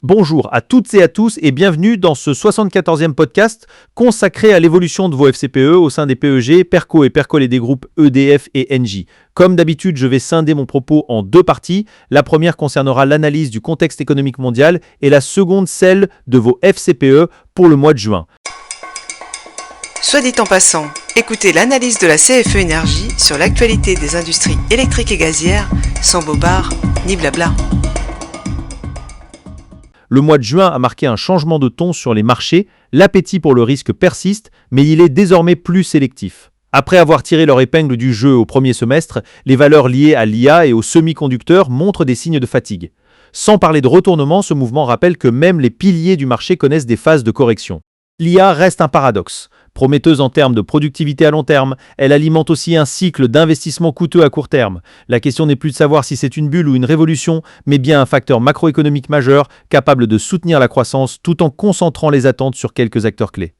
Bonjour à toutes et à tous et bienvenue dans ce 74e podcast consacré à l'évolution de vos FCPE au sein des PEG, Perco et Percol et des groupes EDF et Engie. Comme d'habitude, je vais scinder mon propos en deux parties. La première concernera l'analyse du contexte économique mondial et la seconde celle de vos FCPE pour le mois de juin. Soit dit en passant, écoutez l'analyse de la CFE Énergie sur l'actualité des industries électriques et gazières, sans bobard ni blabla. Le mois de juin a marqué un changement de ton sur les marchés, l'appétit pour le risque persiste, mais il est désormais plus sélectif. Après avoir tiré leur épingle du jeu au premier semestre, les valeurs liées à l'IA et aux semi-conducteurs montrent des signes de fatigue. Sans parler de retournement, ce mouvement rappelle que même les piliers du marché connaissent des phases de correction. L'IA reste un paradoxe. Prometteuse en termes de productivité à long terme, elle alimente aussi un cycle d'investissement coûteux à court terme. La question n'est plus de savoir si c'est une bulle ou une révolution, mais bien un facteur macroéconomique majeur capable de soutenir la croissance tout en concentrant les attentes sur quelques acteurs clés.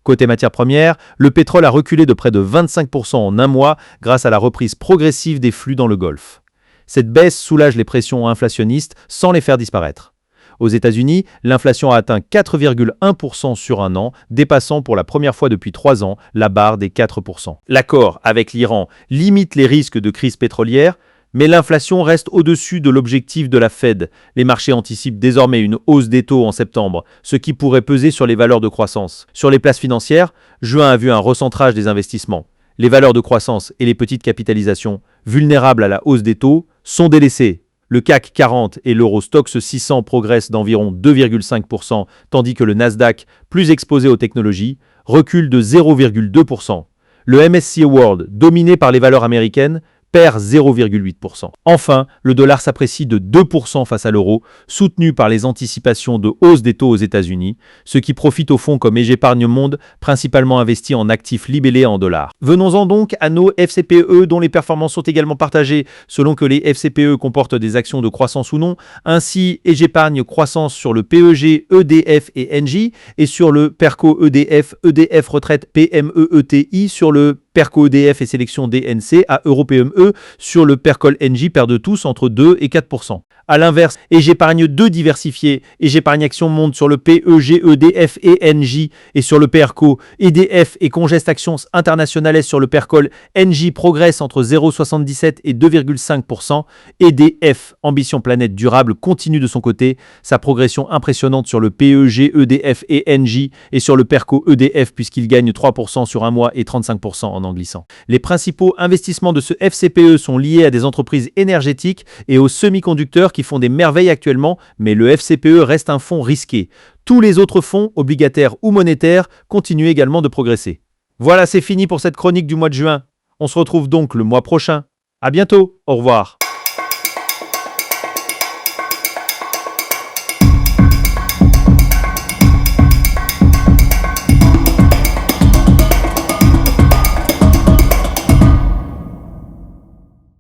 Côté matières premières, le pétrole a reculé de près de 25% en un mois grâce à la reprise progressive des flux dans le Golfe. Cette baisse soulage les pressions inflationnistes sans les faire disparaître. Aux États-Unis, l'inflation a atteint 4,1% sur un an, dépassant pour la première fois depuis 3 ans la barre des 4%. L'accord avec l'Iran limite les risques de crise pétrolière, mais l'inflation reste au-dessus de l'objectif de la Fed. Les marchés anticipent désormais une hausse des taux en septembre, ce qui pourrait peser sur les valeurs de croissance. Sur les places financières, juin a vu un recentrage des investissements. Les valeurs de croissance et les petites capitalisations, vulnérables à la hausse des taux, sont délaissées. Le CAC 40 et l'Eurostoxx 600 progressent d'environ 2,5%, tandis que le Nasdaq, plus exposé aux technologies, recule de 0,2%. Le MSCI World, dominé par les valeurs américaines, perd 0,8%. Enfin, le dollar s'apprécie de 2% face à l'euro, soutenu par les anticipations de hausse des taux aux États-Unis, ce qui profite au fonds comme Épargne Monde, principalement investi en actifs libellés en dollars. Venons-en donc à nos FCPE dont les performances sont également partagées selon que les FCPE comportent des actions de croissance ou non. Ainsi, Épargne croissance sur le PEG, EDF et Engie et sur le Perco EDF, EDF Retraite PMEETI sur le Perco EDF et sélection DNC à EuroPME sur le Percol Engie perdent tous entre 2 et 4%. A l'inverse, Épargne 2 diversifié, Épargne Action monte sur le PEG, EDF et Engie et sur le Perco, EDF et Congest Actions Internationales sur le Percol, Engie progresse entre 0,77 et 2,5%, EDF, Ambition Planète Durable, continue de son côté, sa progression impressionnante sur le PEG, EDF et Engie et sur le Perco EDF puisqu'il gagne 3% sur un mois et 35% en glissant. Les principaux investissements de ce FCPE sont liés à des entreprises énergétiques et aux semi-conducteurs qui font des merveilles actuellement, mais le FCPE reste un fonds risqué. Tous les autres fonds, obligataires ou monétaires, continuent également de progresser. Voilà, c'est fini pour cette chronique du mois de juin. On se retrouve donc le mois prochain. À bientôt, au revoir.